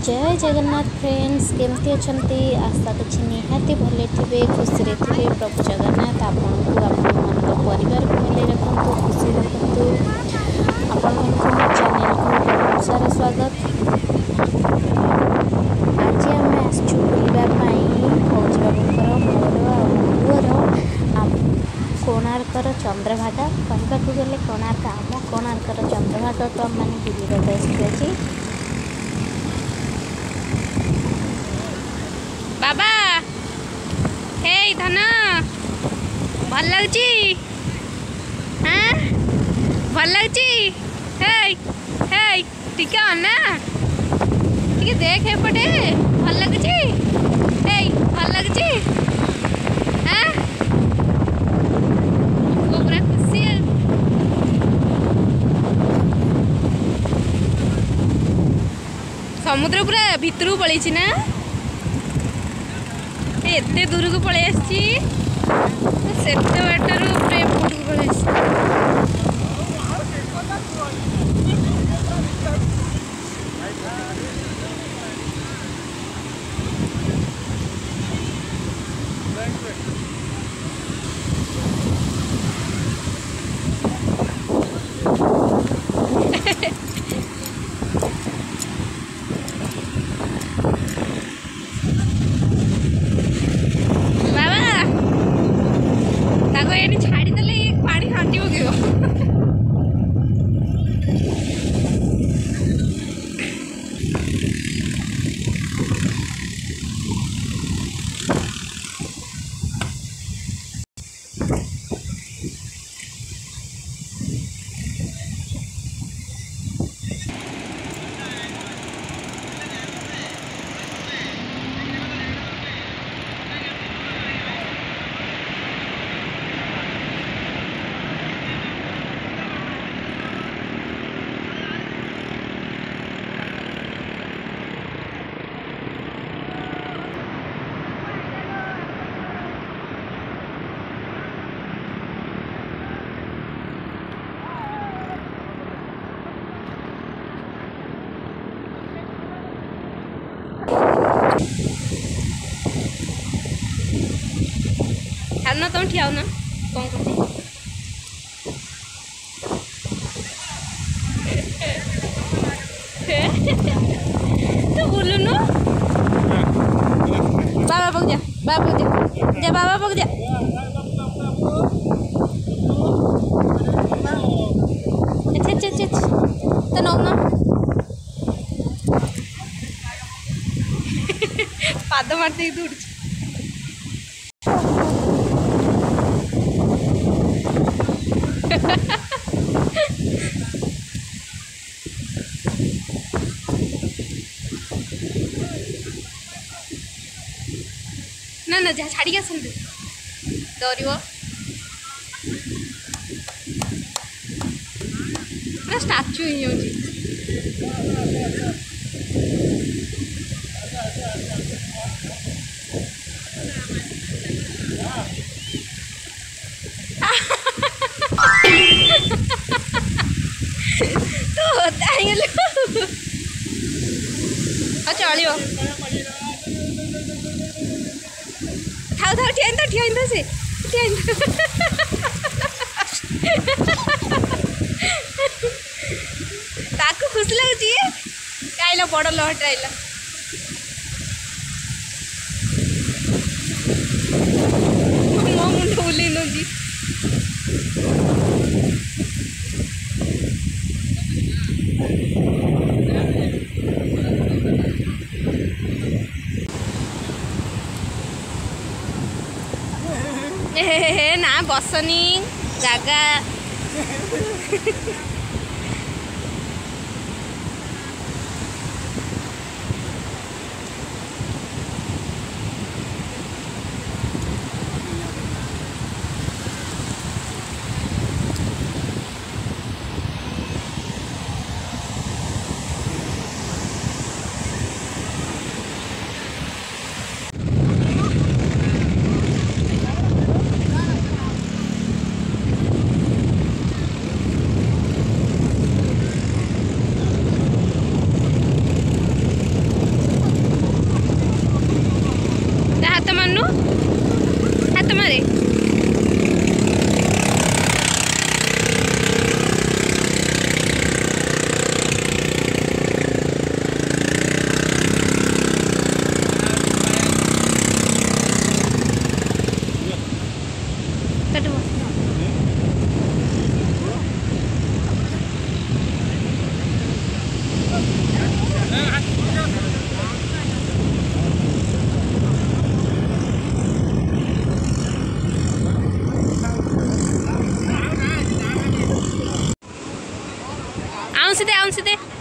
जय जगन्नाथ फ्रेंड्स केमती अच्छी आशा करछि निहाती भले थे खुशी रे थे प्रभु जगन्नाथ आपन परिवार को मिले रखु खुशी रखु आपण मो चैनल को बहुत सारा स्वागत। आज आम आसचु बुलवाई फौजी बाबूर मोर कोणार्कर चंद्रभागा कहवाक गले कोणार्क आम कोणार्कर चंद्रभागा को आम मैंने बुलवाई आसी। बाबा हे धन भल लगुच हाँ भल लगुच हे टिके अना टिके देख एपटे भल लगुच हे भल लगुच हाँ पूरा खुशी समुद्र पूरा भितर पलैछि ना एते दूर को पलि आसी से बाटर एपट को पलि ना तुम ठिया ना कौन तो बोलुन बाबा पक जा बाबा पक जा बाबा पक जा अच्छा तो नौ ना पाद मारते दूर ना ना जा छाड़ी आस डर स्टाच्यू ही हो चलो थाउ थाउ ठिया से ताकू खुश लगुच आइला बड़ लहट आइला मो मुंड बुले नौजी ना बसनी जगह कटबो आउं सीधे